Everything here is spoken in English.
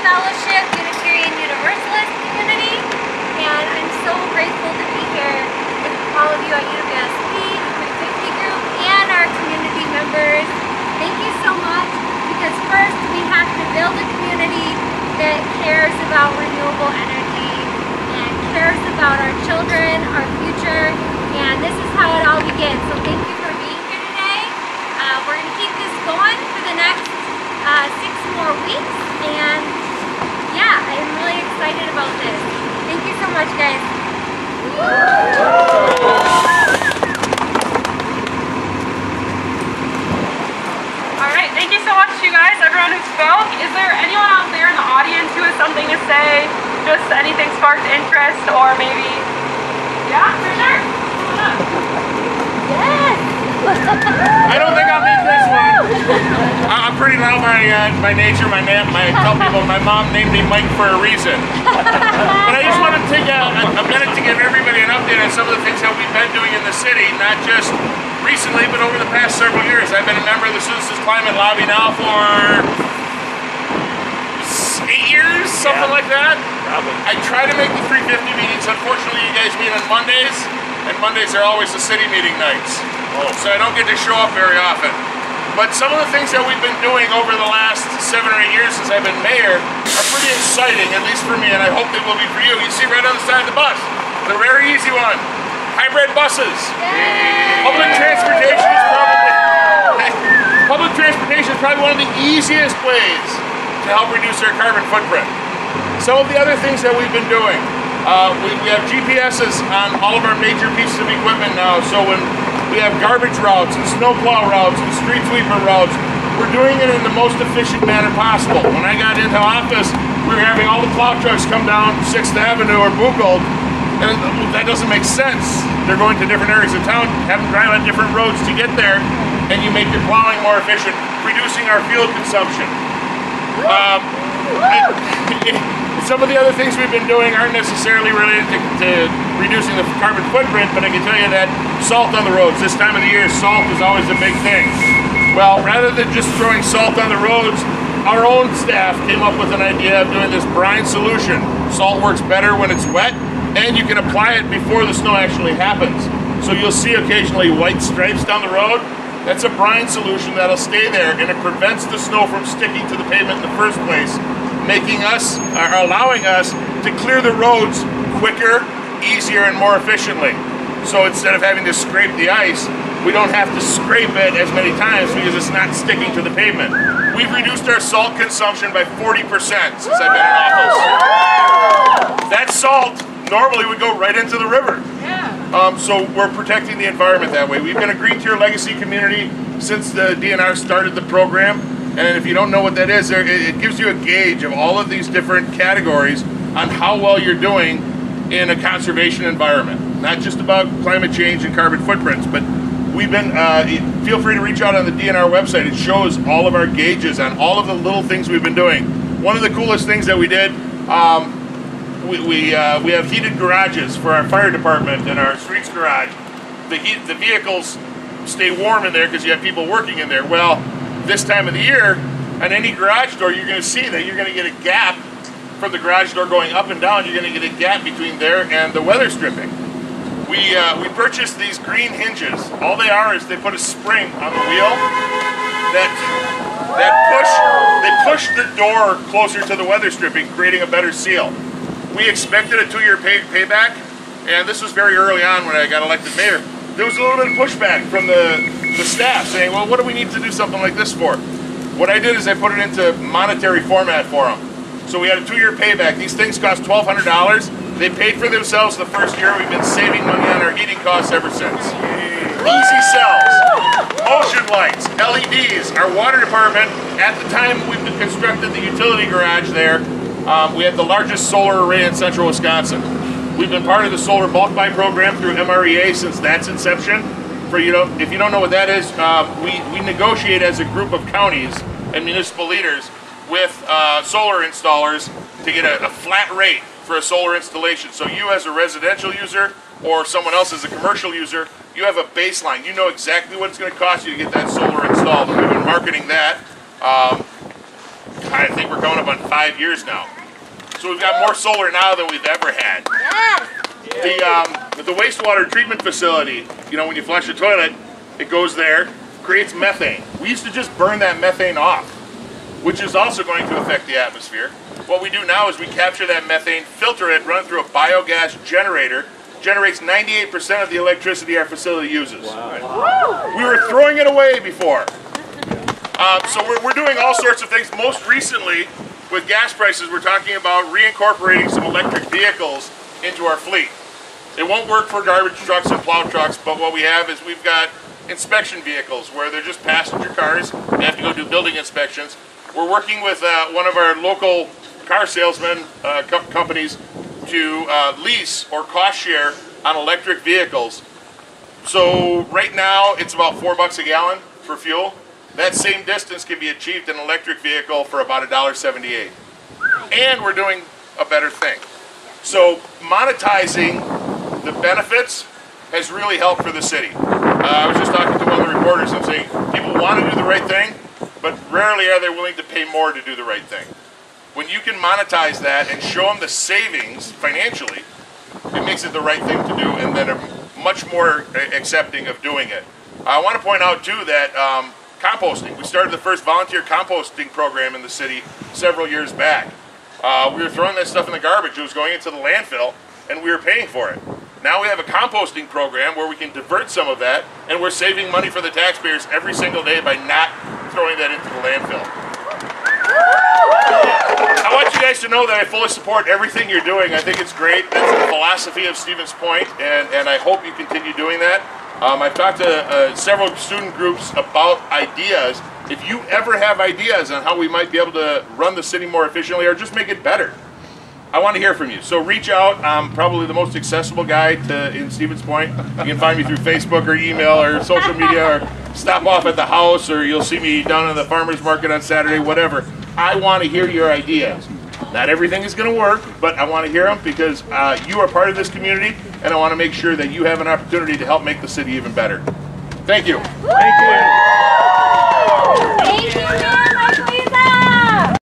Fellowship, Unitarian-Universalist community, and I'm so grateful to be here with all of you at UWSP, my 50 group, and our community members. Thank you so much, because first we have to build a community that cares about renewable energy and cares about our children, our future, and this is how it all begins. So thank you for being here today. We're going to keep this going for the next 6 more weeks, and yeah, I'm really excited about this. Thank you so much, guys. Alright, thank you so much, you guys, everyone who spoke. Is there anyone out there in the audience who has something to say? Just anything sparked interest, or maybe... Yeah, for sure. Yes! I don't think I'll need this one. I'm pretty loud by nature. I tell people my mom named me Mike for a reason. But I just want to take a minute to give everybody an update on some of the things that we've been doing in the city, not just recently, but over the past several years. I've been a member of the Citizens Climate Lobby now for 8 years, something like that. Probably. I try to make the 350 meetings. Unfortunately, you guys meet on Mondays, and Mondays are always the city meeting nights. So I don't get to show up very often. But some of the things that we've been doing over the last 7 or 8 years since I've been mayor are pretty exciting, at least for me, and I hope they will be for you. You see right on the side of the bus, the very easy one, hybrid buses. Yay! Public transportation is probably one of the easiest ways to help reduce our carbon footprint. Some of the other things that we've been doing, we have GPSs on all of our major pieces of equipment now, so when we have garbage routes and snowplow routes and street sweeper routes, we're doing it in the most efficient manner possible. When I got into office, we were having all the plow trucks come down 6th Avenue or Buchholz, and that doesn't make sense. They're going to different areas of town, have them drive on different roads to get there, and you make your plowing more efficient, reducing our fuel consumption. Some of the other things we've been doing aren't necessarily related to reducing the carbon footprint, but I can tell you that salt on the roads, this time of the year, salt is always a big thing. Well, rather than just throwing salt on the roads, our own staff came up with an idea of doing this brine solution. Salt works better when it's wet, and you can apply it before the snow actually happens. So you'll see occasionally white stripes down the road. That's a brine solution that'll stay there, and it prevents the snow from sticking to the pavement in the first place, allowing us to clear the roads quicker, easier, and more efficiently. So instead of having to scrape the ice, we don't have to scrape it as many times because it's not sticking to the pavement. We've reduced our salt consumption by 40% since I've been in office. That salt normally would go right into the river. So we're protecting the environment that way. We've been a Green Tier Legacy community since the DNR started the program. And if you don't know what that is, it gives you a gauge of all of these different categories on how well you're doing in a conservation environment. Not just about climate change and carbon footprints, but we've been, feel free to reach out on the DNR website. It shows all of our gauges on all of the little things we've been doing. One of the coolest things that we did, we have heated garages for our fire department and our streets garage. The vehicles stay warm in there because you have people working in there. Well, this time of the year, on any garage door, you're going to see that you're going to get a gap from the garage door going up and down. You're going to get a gap between there and the weather stripping. We purchased these green hinges. All they are is they put a spring on the wheel that push the door closer to the weather stripping, creating a better seal. We expected a 2-year payback, and this was very early on when I got elected mayor. There was a little bit of pushback from the staff saying, well, what do we need to do something like this for? What I did is I put it into monetary format for them. So we had a 2-year payback. These things cost $1,200. They paid for themselves the first year. We've been saving money on our heating costs ever since. Easy cells, motion lights, LEDs. Our water department, at the time we constructed the utility garage there, we had the largest solar array in central Wisconsin. We've been part of the solar bulk buy program through MREA since that's inception. If you don't know what that is, we negotiate as a group of counties and municipal leaders with solar installers to get a flat rate for a solar installation. So you as a residential user or someone else as a commercial user, you have a baseline. You know exactly what it's going to cost you to get that solar installed. And we've been marketing that I think we're coming up on 5 years now. So we've got more solar now than we've ever had. The wastewater treatment facility, you know, when you flush a toilet, it goes there, creates methane. We used to just burn that methane off, which is also going to affect the atmosphere. What we do now is we capture that methane, filter it, run it through a biogas generator, generates 98% of the electricity our facility uses. Wow. We were throwing it away before. So we're doing all sorts of things. Most recently, with gas prices, we're talking about reincorporating some electric vehicles into our fleet. It won't work for garbage trucks and plow trucks, but what we have is we've got inspection vehicles where they're just passenger cars. They have to go do building inspections. We're working with one of our local car salesman companies to lease or cost share on electric vehicles. So right now it's about $4 a gallon for fuel. That same distance can be achieved in an electric vehicle for about $1.78. And we're doing a better thing. So monetizing the benefits has really helped for the city. I was just talking to one of the reporters and saying people want to do the right thing, but rarely are they willing to pay more to do the right thing. When you can monetize that and show them the savings financially, it makes it the right thing to do, and then are much more accepting of doing it. I want to point out too that composting. We started the first volunteer composting program in the city several years back. We were throwing that stuff in the garbage. It was going into the landfill, and we were paying for it. Now we have a composting program where we can divert some of that, and we're saving money for the taxpayers every single day by not throwing that into the landfill. I want you guys to know that I fully support everything you're doing. I think it's great. That's the philosophy of Stevens Point, and I hope you continue doing that. I've talked to several student groups about ideas. If you ever have ideas on how we might be able to run the city more efficiently or just make it better, I want to hear from you. So reach out. I'm probably the most accessible guy in Stevens Point. You can find me through Facebook or email or social media, or stop off at the house, or you'll see me down in the farmer's market on Saturday, whatever. I want to hear your ideas. Not everything is going to work, but I want to hear them because you are part of this community, and I want to make sure that you have an opportunity to help make the city even better. Thank you. Thank you. Thank you.